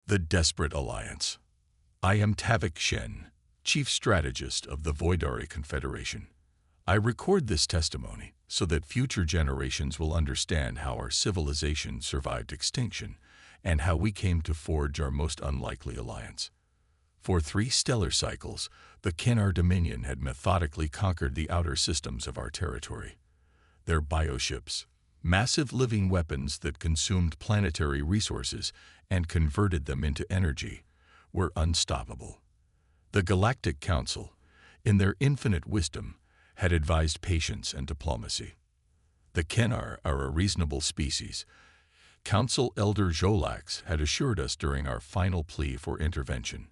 The Desperate Alliance. I am Tavik Shen, Chief Strategist of the Voidari Confederation. I record this testimony so that future generations will understand how our civilization survived extinction and how we came to forge our most unlikely alliance. For 3 stellar cycles, the Kennar Dominion had methodically conquered the outer systems of our territory. Their bioships, massive living weapons that consumed planetary resources and converted them into energy, were unstoppable. The Galactic Council, in their infinite wisdom, had advised patience and diplomacy. The Kennar are a reasonable species. Council Elder Jolax had assured us during our final plea for intervention.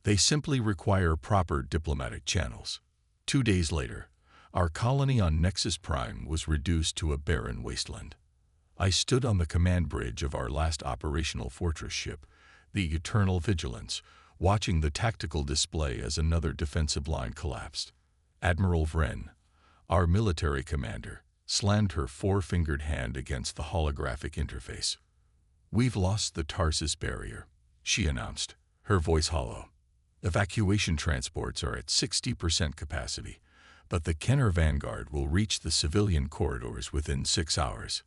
They simply require proper diplomatic channels. 2 days later, our colony on Nexus Prime was reduced to a barren wasteland. I stood on the command bridge of our last operational fortress ship, the Eternal Vigilance, watching the tactical display as another defensive line collapsed. Admiral Vren, our military commander, slammed her 4-fingered hand against the holographic interface. "We've lost the Tarsus barrier," she announced, her voice hollow. "Evacuation transports are at 60% capacity, but the Kennar Vanguard will reach the civilian corridors within 6 hours."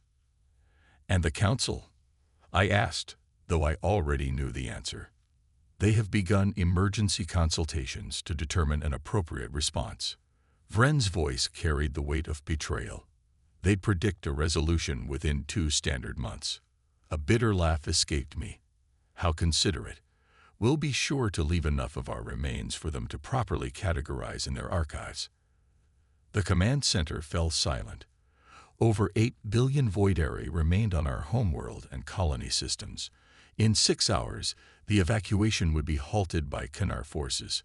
"And the Council?" I asked, though I already knew the answer. "They have begun emergency consultations to determine an appropriate response." Vren's voice carried the weight of betrayal. "They'd predict a resolution within 2 standard months." A bitter laugh escaped me. "How considerate. We'll be sure to leave enough of our remains for them to properly categorize in their archives." The command center fell silent. Over 8 billion Voidari remained on our homeworld and colony systems. In 6 hours, the evacuation would be halted by Kennar forces.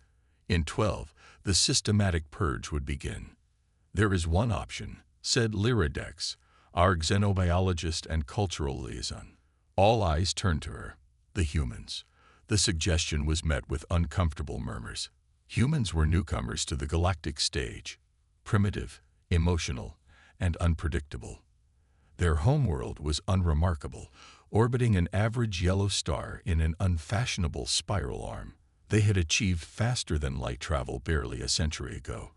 In 12, the systematic purge would begin. "There is one option," said Lyridex, our xenobiologist and cultural liaison. All eyes turned to her. The humans. The suggestion was met with uncomfortable murmurs. Humans were newcomers to the galactic stage, primitive, emotional, and unpredictable. Their homeworld was unremarkable, orbiting an average yellow star in an unfashionable spiral arm. They had achieved faster-than-light travel barely a century ago,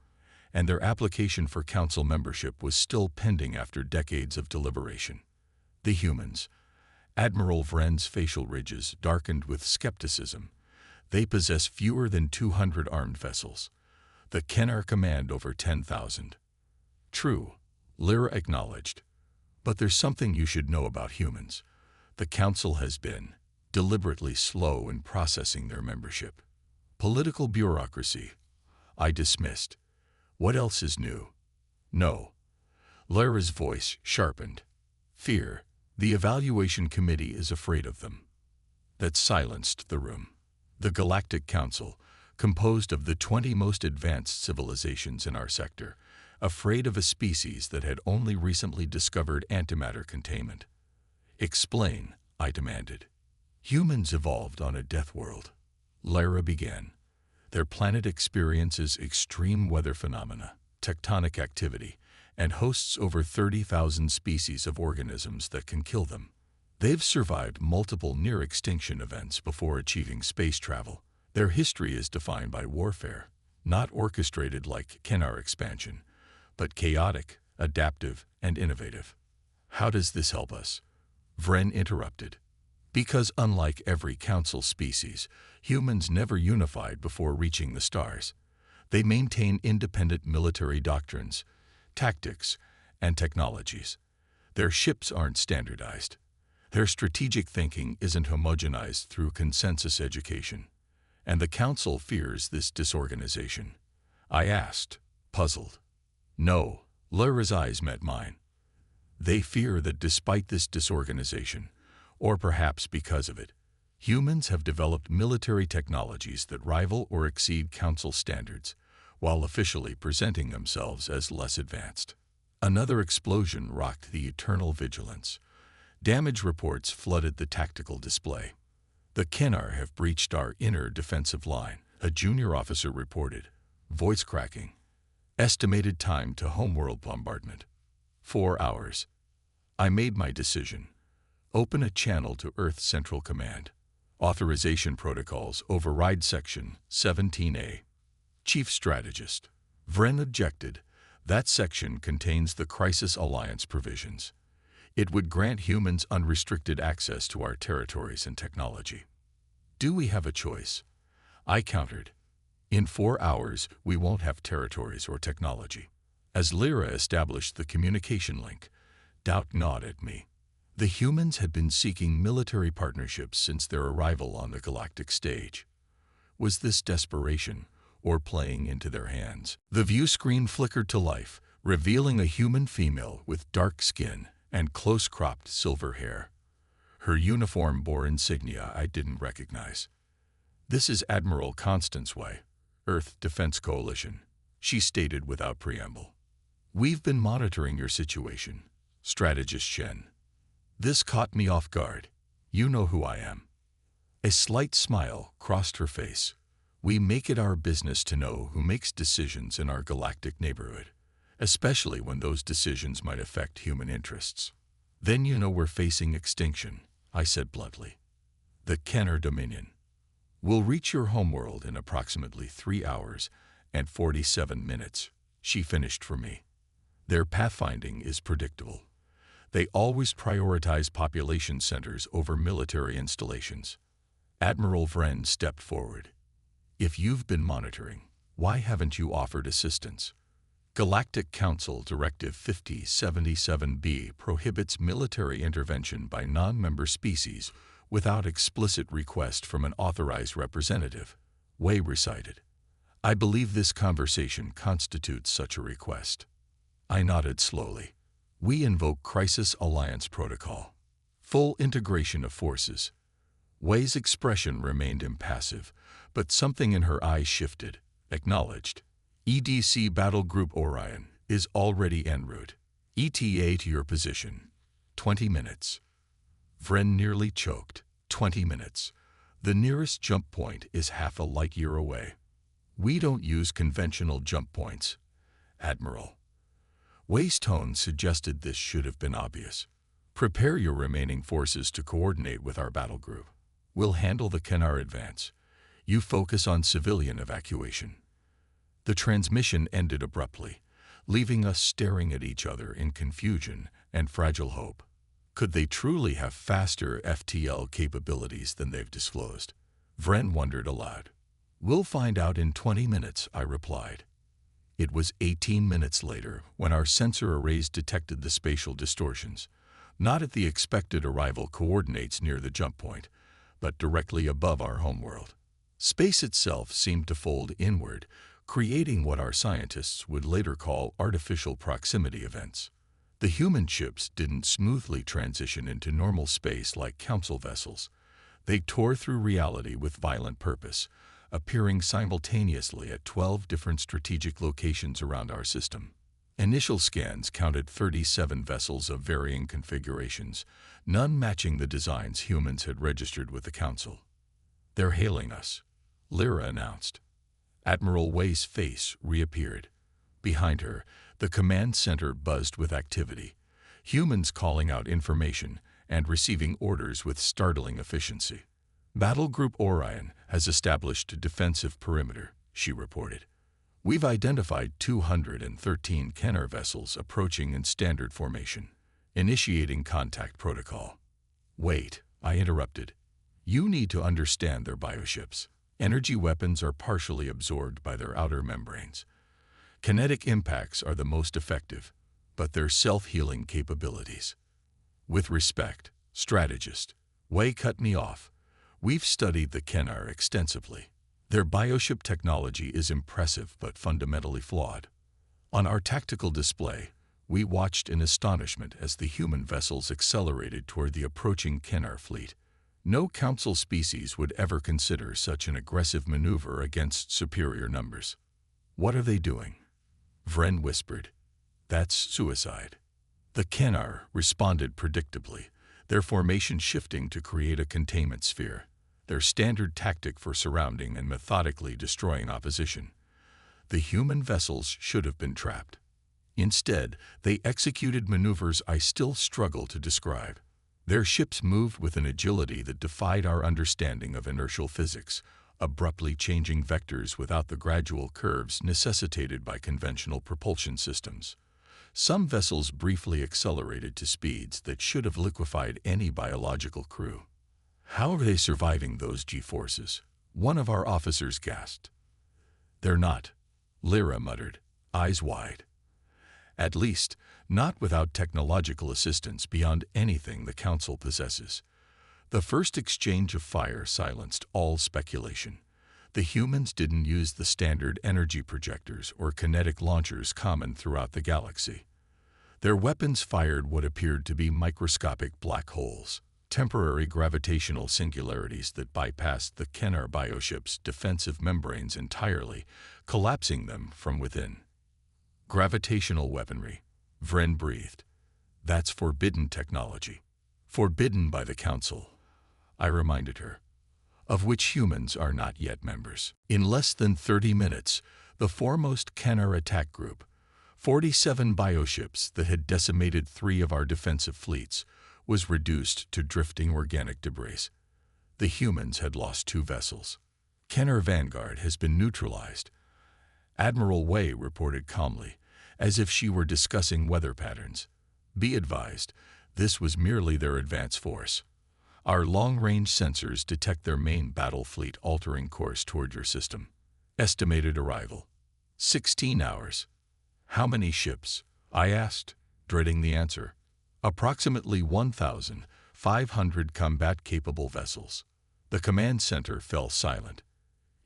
and their application for council membership was still pending after decades of deliberation. The humans. Admiral Vren's facial ridges darkened with skepticism. They possess fewer than 200 armed vessels. The Kennar command over 10,000. "True," Lyra acknowledged. "But there's something you should know about humans. The Council has been deliberately slow in processing their membership." "Political bureaucracy," I dismissed. "What else is new?" "No." Lyra's voice sharpened. "Fear. The evaluation committee is afraid of them." That silenced the room. The Galactic Council, composed of the 20 most advanced civilizations in our sector, afraid of a species that had only recently discovered antimatter containment. "Explain," I demanded. "Humans evolved on a death world," Lyra began. "Their planet experiences extreme weather phenomena, tectonic activity, and hosts over 30,000 species of organisms that can kill them. They've survived multiple near-extinction events before achieving space travel. Their history is defined by warfare, not orchestrated like Kennar expansion, but chaotic, adaptive, and innovative." "How does this help us?" Vren interrupted. "Because unlike every council species, humans never unified before reaching the stars. They maintain independent military doctrines, tactics, and technologies. Their ships aren't standardized. Their strategic thinking isn't homogenized through consensus education. And the Council fears this disorganization." I asked, puzzled. "No," Lyra's eyes met mine. "They fear that despite this disorganization, or perhaps because of it, humans have developed military technologies that rival or exceed Council standards, while officially presenting themselves as less advanced." Another explosion rocked the Eternal Vigilance. Damage reports flooded the tactical display. "The Kennar have breached our inner defensive line," a junior officer reported, voice cracking. "Estimated time to homeworld bombardment: 4 hours." I made my decision. Open a channel to Earth Central Command. Authorization Protocols Override Section 17A. Chief Strategist. Vren objected. That section contains the Crisis Alliance provisions. It would grant humans unrestricted access to our territories and technology. Do we have a choice? I countered. In 4 hours, we won't have territories or technology. As Lyra established the communication link, doubt gnawed at me. The humans had been seeking military partnerships since their arrival on the galactic stage. Was this desperation, or playing into their hands? The view screen flickered to life, revealing a human female with dark skin and close-cropped silver hair. Her uniform bore insignia I didn't recognize. "This is Admiral Constance Way, Earth Defense Coalition," she stated without preamble. "We've been monitoring your situation, Strategist Shen." This caught me off guard. "You know who I am." A slight smile crossed her face. "We make it our business to know who makes decisions in our galactic neighborhood, especially when those decisions might affect human interests." "Then you know we're facing extinction," I said bluntly. "The Kenner Dominion. We'll reach your homeworld in approximately 3 hours and 47 minutes, she finished for me. Their pathfinding is predictable. They always prioritize population centers over military installations. Admiral Vren stepped forward. "If you've been monitoring, why haven't you offered assistance?" Galactic Council Directive 5077B prohibits military intervention by non-member species without explicit request from an authorized representative, Wei recited. "I believe this conversation constitutes such a request." I nodded slowly. "We invoke Crisis Alliance Protocol. Full integration of forces." Wei's expression remained impassive, but something in her eyes shifted. Acknowledged. "EDC Battle Group Orion is already en route. ETA to your position. 20 minutes. Vren nearly choked. 20 minutes. The nearest jump point is half a light year away. "We don't use conventional jump points, Admiral." Wei's tone suggested this should have been obvious. "Prepare your remaining forces to coordinate with our battle group. We'll handle the Kenner advance. You focus on civilian evacuation." The transmission ended abruptly, leaving us staring at each other in confusion and fragile hope. Could they truly have faster FTL capabilities than they've disclosed? Vren wondered aloud. "We'll find out in 20 minutes, I replied. It was 18 minutes later when our sensor arrays detected the spatial distortions, not at the expected arrival coordinates near the jump point, but directly above our homeworld. Space itself seemed to fold inward, creating what our scientists would later call artificial proximity events. The human ships didn't smoothly transition into normal space like Council vessels. They tore through reality with violent purpose, appearing simultaneously at 12 different strategic locations around our system. Initial scans counted 37 vessels of varying configurations, none matching the designs humans had registered with the Council. "They're hailing us," Lyra announced. Admiral Wei's face reappeared. Behind her, the command center buzzed with activity, humans calling out information and receiving orders with startling efficiency. "Battle Group Orion has established a defensive perimeter," she reported. "We've identified 213 Kenner vessels approaching in standard formation, initiating contact protocol." "Wait," I interrupted. "You need to understand their bioships. Energy weapons are partially absorbed by their outer membranes. Kinetic impacts are the most effective, but their self-healing capabilities." "With respect, strategist," Wei cut me off. "We've studied the Kenner extensively. Their bioship technology is impressive but fundamentally flawed. On our tactical display, we watched in astonishment as the human vessels accelerated toward the approaching Kenner fleet. No Council species would ever consider such an aggressive maneuver against superior numbers." "What are they doing?" Vren whispered. "That's suicide." The Kenner responded predictably, their formation shifting to create a containment sphere, their standard tactic for surrounding and methodically destroying opposition. The human vessels should have been trapped. Instead, they executed maneuvers I still struggle to describe. Their ships moved with an agility that defied our understanding of inertial physics, abruptly changing vectors without the gradual curves necessitated by conventional propulsion systems. Some vessels briefly accelerated to speeds that should have liquefied any biological crew. "How are they surviving those G-forces?" one of our officers gasped. "They're not," Lyra muttered, eyes wide. "At least, not without technological assistance beyond anything the Council possesses." The first exchange of fire silenced all speculation. The humans didn't use the standard energy projectors or kinetic launchers common throughout the galaxy. Their weapons fired what appeared to be microscopic black holes, temporary gravitational singularities that bypassed the Kennar bioship's defensive membranes entirely, collapsing them from within. "Gravitational weaponry," Vren breathed. "That's forbidden technology." "Forbidden by the Council," I reminded her, "of which humans are not yet members." In less than 30 minutes, the foremost Kennar attack group, 47 bioships that had decimated 3 of our defensive fleets, was reduced to drifting organic debris. The humans had lost 2 vessels. "Kennar Vanguard has been neutralized," Admiral Wei reported calmly, as if she were discussing weather patterns. "Be advised, this was merely their advance force. Our long-range sensors detect their main battle fleet altering course toward your system. Estimated arrival: 16 hours. "How many ships?" I asked, dreading the answer. "Approximately 1,500 combat-capable vessels." The command center fell silent.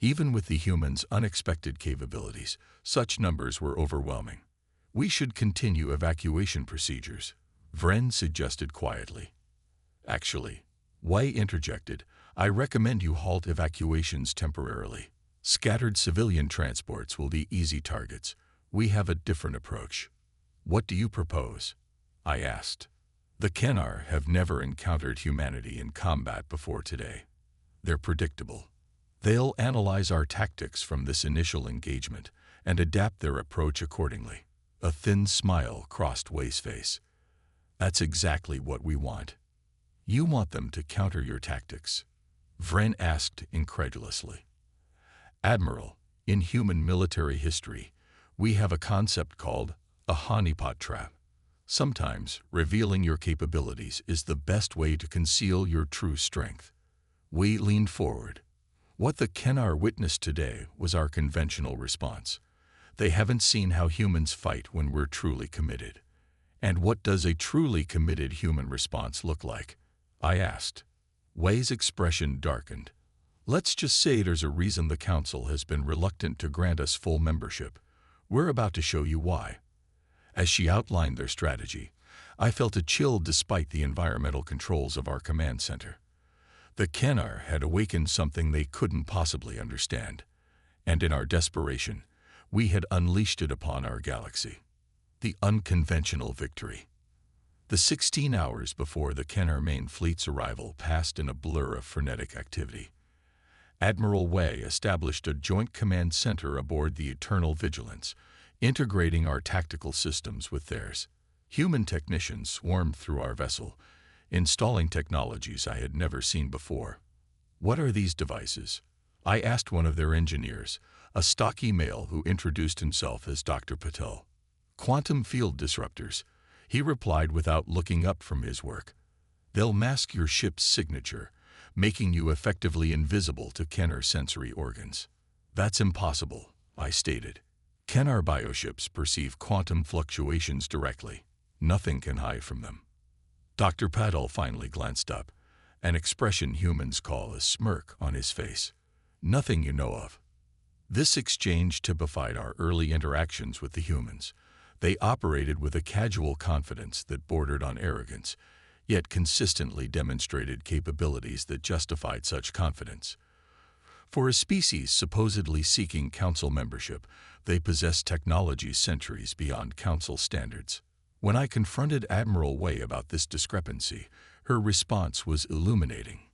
Even with the humans' unexpected capabilities, such numbers were overwhelming. "We should continue evacuation procedures," Vren suggested quietly. "Actually," Wei interjected, "I recommend you halt evacuations temporarily. Scattered civilian transports will be easy targets. We have a different approach." "What do you propose?" I asked. "The Kennar have never encountered humanity in combat before today. They're predictable. They'll analyze our tactics from this initial engagement and adapt their approach accordingly." A thin smile crossed Wei's face. "That's exactly what we want." "You want them to counter your tactics?" Vren asked incredulously. "Admiral, in human military history, we have a concept called a honeypot trap. Sometimes revealing your capabilities is the best way to conceal your true strength." We leaned forward. What the Kennar witnessed today was our conventional response. They haven't seen how humans fight when we're truly committed. "And what does a truly committed human response look like?" I asked. Wei's expression darkened. "Let's just say there's a reason the Council has been reluctant to grant us full membership. We're about to show you why." As she outlined their strategy, I felt a chill despite the environmental controls of our command center. The Kennar had awakened something they couldn't possibly understand, and in our desperation, we had unleashed it upon our galaxy. The unconventional victory. The 16 hours before the Kennar main fleet's arrival passed in a blur of frenetic activity. Admiral Wei established a joint command center aboard the Eternal Vigilance, integrating our tactical systems with theirs. Human technicians swarmed through our vessel, installing technologies I had never seen before. "What are these devices?" I asked one of their engineers, a stocky male who introduced himself as Dr. Patel. "Quantum field disruptors," he replied without looking up from his work. "They'll mask your ship's signature, making you effectively invisible to Kennar sensory organs." "That's impossible," I stated. "Kennar bioships perceive quantum fluctuations directly. Nothing can hide from them." Dr. Patel finally glanced up, an expression humans call a smirk on his face. "Nothing you know of." This exchange typified our early interactions with the humans. They operated with a casual confidence that bordered on arrogance, yet consistently demonstrated capabilities that justified such confidence. For a species supposedly seeking Council membership, they possessed technologies centuries beyond Council standards. When I confronted Admiral Wei about this discrepancy, her response was illuminating.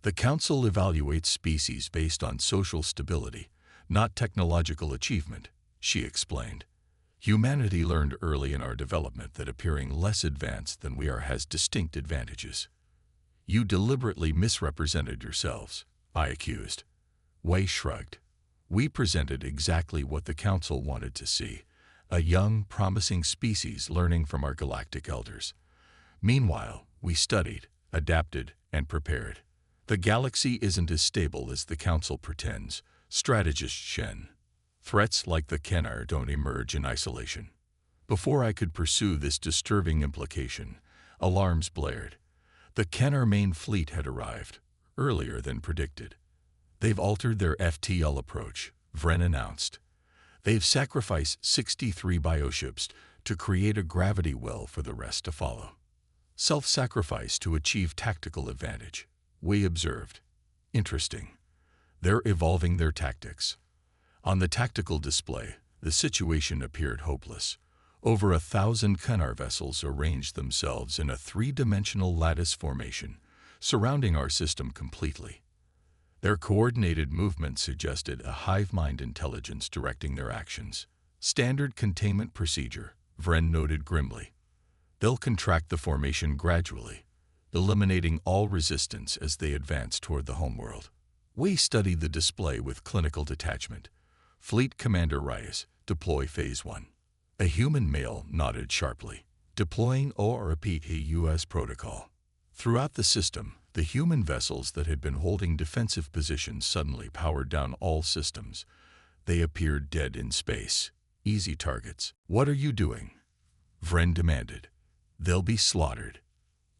"The Council evaluates species based on social stability, not technological achievement," she explained. Humanity learned early in our development that appearing less advanced than we are has distinct advantages. You deliberately misrepresented yourselves, I accused. Wei shrugged. We presented exactly what the Council wanted to see, a young, promising species learning from our galactic elders. Meanwhile, we studied, adapted, and prepared. The galaxy isn't as stable as the Council pretends, strategist Shen. Threats like the Kennar don't emerge in isolation. Before I could pursue this disturbing implication, alarms blared. The Kennar main fleet had arrived, earlier than predicted. They've altered their FTL approach, Vren announced. They've sacrificed 63 bioships to create a gravity well for the rest to follow. Self-sacrifice to achieve tactical advantage, we observed. Interesting. They're evolving their tactics. On the tactical display, the situation appeared hopeless. Over 1,000 Kennar vessels arranged themselves in a three-dimensional lattice formation, surrounding our system completely. Their coordinated movement suggested a hive mind intelligence directing their actions. Standard containment procedure, Vren noted grimly. They'll contract the formation gradually, eliminating all resistance as they advance toward the homeworld. We studied the display with clinical detachment. Fleet Commander Reyes, deploy Phase 1. A human male nodded sharply, deploying ORP U.S. protocol. Throughout the system, the human vessels that had been holding defensive positions suddenly powered down all systems. They appeared dead in space. Easy targets. What are you doing? Vren demanded. They'll be slaughtered.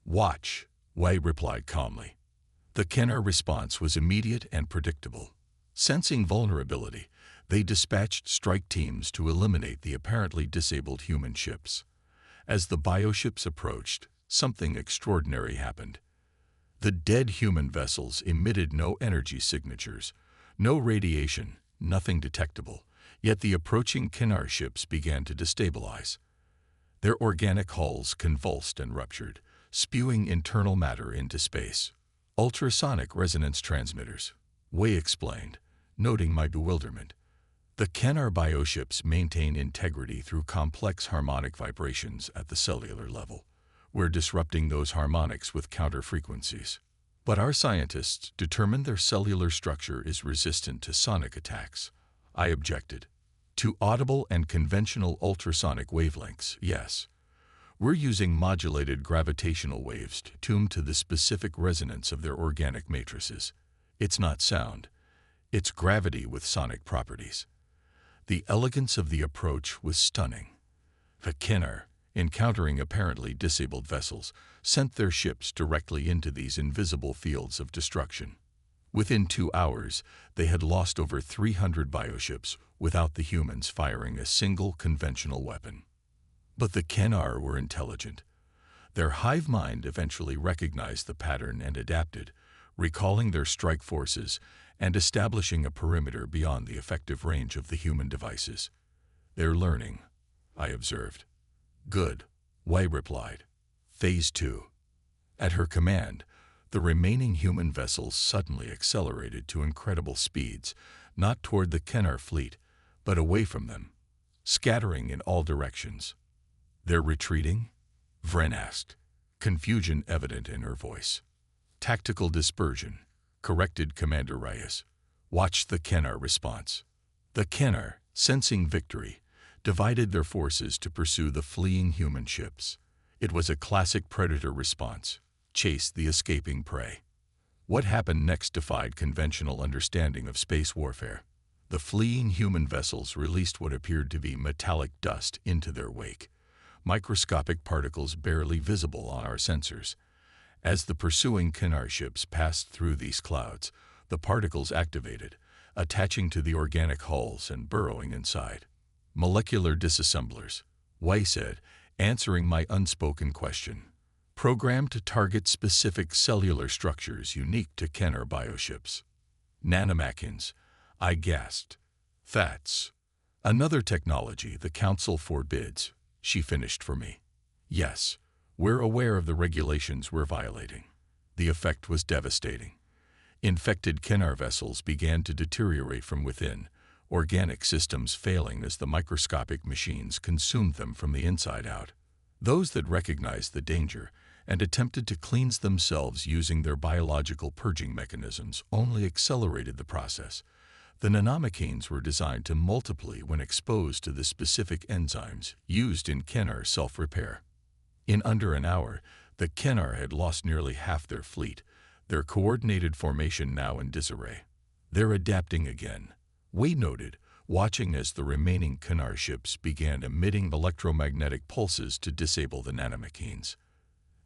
Watch, Wei replied calmly. The Kennar response was immediate and predictable. Sensing vulnerability, they dispatched strike teams to eliminate the apparently disabled human ships. As the bioships approached, something extraordinary happened. The dead human vessels emitted no energy signatures, no radiation, nothing detectable, yet the approaching Kennar ships began to destabilize. Their organic hulls convulsed and ruptured, spewing internal matter into space. Ultrasonic resonance transmitters, Wei explained, noting my bewilderment. The Kennar bioships maintain integrity through complex harmonic vibrations at the cellular level. We're disrupting those harmonics with counter frequencies. But our scientists determined their cellular structure is resistant to sonic attacks. I objected. To audible and conventional ultrasonic wavelengths, yes. We're using modulated gravitational waves tuned to the specific resonance of their organic matrices. It's not sound. It's gravity with sonic properties. The elegance of the approach was stunning. The Kennar, encountering apparently disabled vessels, sent their ships directly into these invisible fields of destruction. Within 2 hours, they had lost over 300 bioships without the humans firing a single conventional weapon. But the Kennar were intelligent. Their hive mind eventually recognized the pattern and adapted, recalling their strike forces and establishing a perimeter beyond the effective range of the human devices. They're learning, I observed. Good, Wei replied. Phase 2. At her command, the remaining human vessels suddenly accelerated to incredible speeds, not toward the Kennar fleet, but away from them, scattering in all directions. They're retreating? Vren asked, confusion evident in her voice. Tactical dispersion, corrected Commander Reyes. Watch the Kennar response. The Kennar, sensing victory, divided their forces to pursue the fleeing human ships. It was a classic predator response. Chase the escaping prey. What happened next defied conventional understanding of space warfare. The fleeing human vessels released what appeared to be metallic dust into their wake, microscopic particles barely visible on our sensors. As the pursuing Kennar ships passed through these clouds, the particles activated, attaching to the organic hulls and burrowing inside. Molecular disassemblers, Wei said, answering my unspoken question. Programmed to target specific cellular structures unique to Kennar bioships. Nanomachines, I gasped. That's another technology the Council forbids, she finished for me. Yes, we're aware of the regulations we're violating. The effect was devastating. Infected Kennar vessels began to deteriorate from within, organic systems failing as the microscopic machines consumed them from the inside out. Those that recognized the danger and attempted to cleanse themselves using their biological purging mechanisms only accelerated the process. The nanomechanes were designed to multiply when exposed to the specific enzymes used in Kennar self-repair. In under an hour, the Kennar had lost nearly half their fleet, their coordinated formation now in disarray. "They're adapting again," we noted, watching as the remaining Kennar ships began emitting electromagnetic pulses to disable the nanomechanes.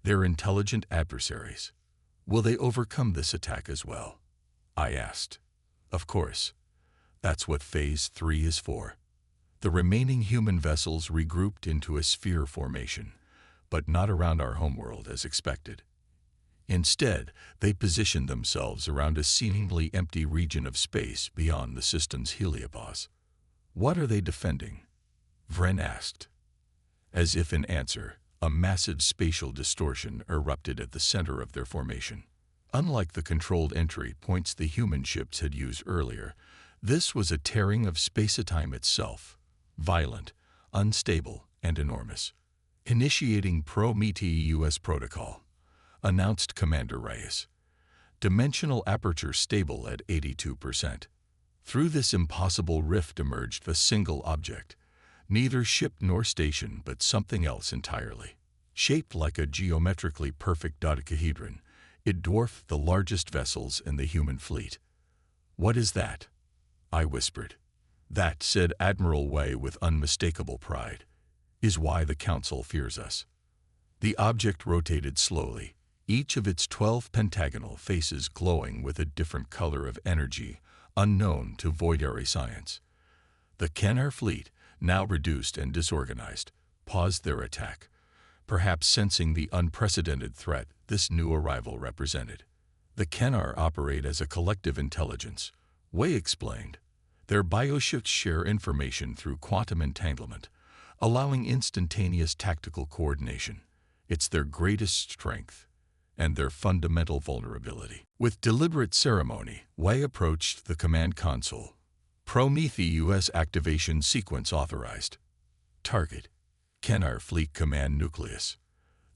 "They're intelligent adversaries. Will they overcome this attack as well?" I asked. "Of course. That's what Phase 3 is for." The remaining human vessels regrouped into a sphere formation, but not around our homeworld as expected. Instead, they positioned themselves around a seemingly empty region of space beyond the system's heliopause. "What are they defending?" Vren asked. As if in answer, a massive spatial distortion erupted at the center of their formation. Unlike the controlled entry points the human ships had used earlier, this was a tearing of space-time itself, violent, unstable, and enormous. "Initiating Prometheus protocol," announced Commander Reyes. "Dimensional aperture stable at 82%. Through this impossible rift emerged a single object, neither ship nor station but something else entirely. Shaped like a geometrically perfect dodecahedron, it dwarfed the largest vessels in the human fleet." "What is that?" I whispered. "That," said Admiral Wei with unmistakable pride, "is why the Council fears us." The object rotated slowly, each of its 12 pentagonal faces glowing with a different color of energy unknown to voidary science. The Kennar fleet, now reduced and disorganized, paused their attack, perhaps sensing the unprecedented threat this new arrival represented. "The Kennar operate as a collective intelligence," Wei explained. "Their bioships share information through quantum entanglement, allowing instantaneous tactical coordination. It's their greatest strength and their fundamental vulnerability." With deliberate ceremony, Wei approached the command console. "Prometheus activation sequence authorized. Target: Kennar Fleet Command Nucleus."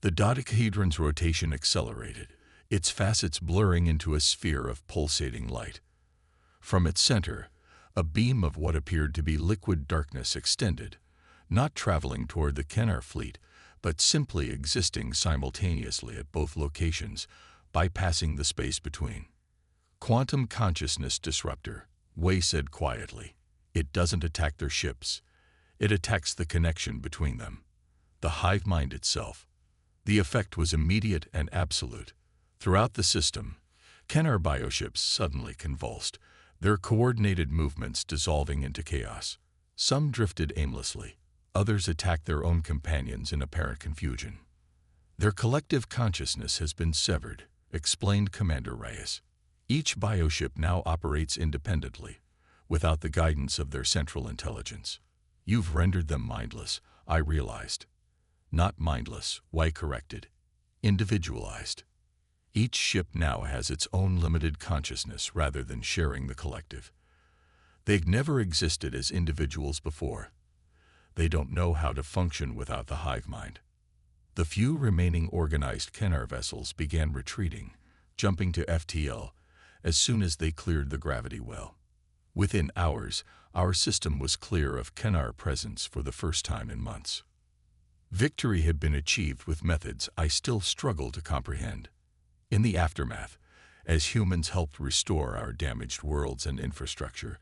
The dodecahedron's rotation accelerated, its facets blurring into a sphere of pulsating light. From its center, a beam of what appeared to be liquid darkness extended, not traveling toward the Kennar fleet, but simply existing simultaneously at both locations, bypassing the space between. "Quantum consciousness disruptor," Wei said quietly. "It doesn't attack their ships. It attacks the connection between them, the hive mind itself." The effect was immediate and absolute. Throughout the system, Kennar bioships suddenly convulsed, their coordinated movements dissolving into chaos. Some drifted aimlessly, others attacked their own companions in apparent confusion. "Their collective consciousness has been severed," explained Commander Reyes. "Each bioship now operates independently, without the guidance of their central intelligence." "You've rendered them mindless," I realized. "Not mindless," Wei corrected. "Individualized. Each ship now has its own limited consciousness rather than sharing the collective. They've never existed as individuals before. They don't know how to function without the hive mind." The few remaining organized Kennar vessels began retreating, jumping to FTL as soon as they cleared the gravity well. Within hours, our system was clear of Kennar presence for the first time in months. Victory had been achieved with methods I still struggle to comprehend. In the aftermath, as humans helped restore our damaged worlds and infrastructure,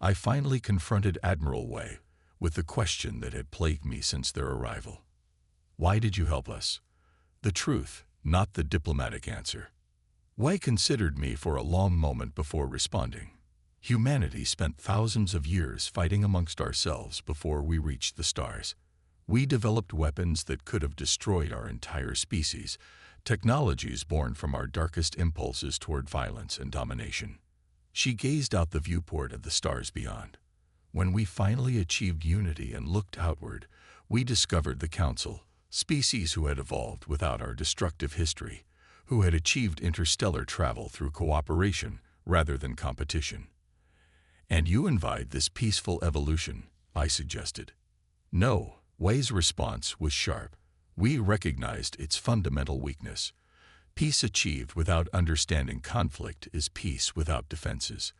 I finally confronted Admiral Wei with the question that had plagued me since their arrival. "Why did you help us?" The truth, not the diplomatic answer. Wei considered me for a long moment before responding. "Humanity spent thousands of years fighting amongst ourselves before we reached the stars. We developed weapons that could have destroyed our entire species, technologies born from our darkest impulses toward violence and domination." She gazed out the viewport of the stars beyond. "When we finally achieved unity and looked outward, we discovered the Council, species who had evolved without our destructive history, who had achieved interstellar travel through cooperation rather than competition. And you invite this peaceful evolution, I suggested. No, Wei's response was sharp. We recognized its fundamental weakness. Peace achieved without understanding conflict is peace without defenses.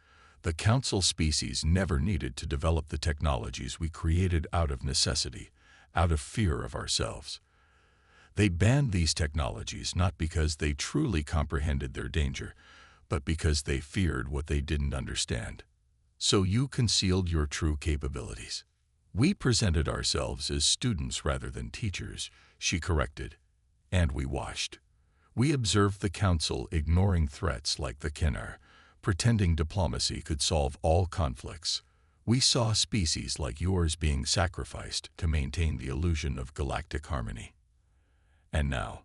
The Council species never needed to develop the technologies we created out of necessity, out of fear of ourselves. They banned these technologies not because they truly comprehended their danger, but because they feared what they didn't understand. So you concealed your true capabilities. We presented ourselves as students rather than teachers, she corrected, and we watched. We observed the Council ignoring threats like the Kennar, pretending diplomacy could solve all conflicts. We saw species like yours being sacrificed to maintain the illusion of galactic harmony. And now,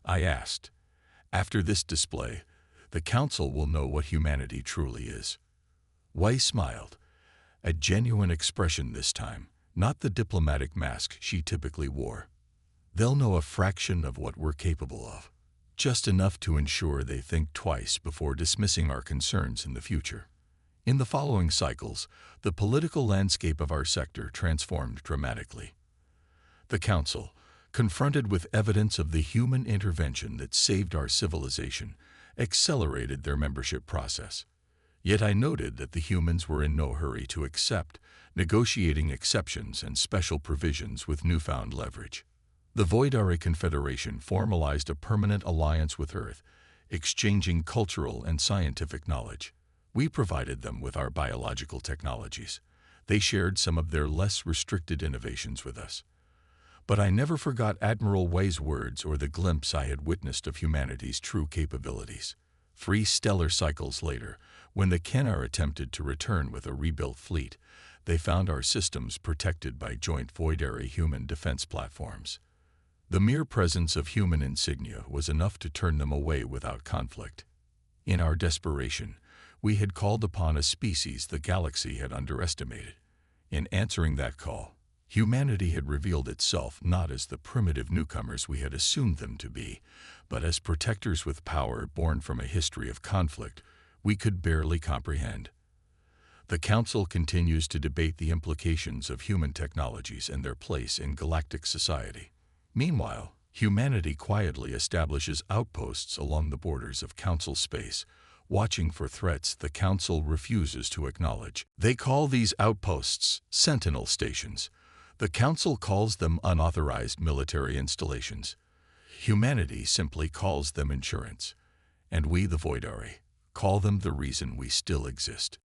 I asked, after this display, the Council will know what humanity truly is. Wei smiled, a genuine expression this time, not the diplomatic mask she typically wore. They'll know a fraction of what we're capable of, just enough to ensure they think twice before dismissing our concerns in the future. In the following cycles, the political landscape of our sector transformed dramatically. The Council, confronted with evidence of the human intervention that saved our civilization, accelerated their membership process. Yet I noted that the humans were in no hurry to accept, negotiating exceptions and special provisions with newfound leverage. The Voidari Confederation formalized a permanent alliance with Earth, exchanging cultural and scientific knowledge. We provided them with our biological technologies. They shared some of their less restricted innovations with us. But I never forgot Admiral Wei's words or the glimpse I had witnessed of humanity's true capabilities. 3 stellar cycles later, when the Kennar attempted to return with a rebuilt fleet, they found our systems protected by joint Voidari human defense platforms. The mere presence of human insignia was enough to turn them away without conflict. In our desperation, we had called upon a species the galaxy had underestimated. In answering that call, humanity had revealed itself not as the primitive newcomers we had assumed them to be, but as protectors with power born from a history of conflict we could barely comprehend. The Council continues to debate the implications of human technologies and their place in galactic society. Meanwhile, humanity quietly establishes outposts along the borders of Council space, watching for threats the Council refuses to acknowledge. They call these outposts sentinel stations. The Council calls them unauthorized military installations. Humanity simply calls them insurance. And we, the Voidari, call them the reason we still exist.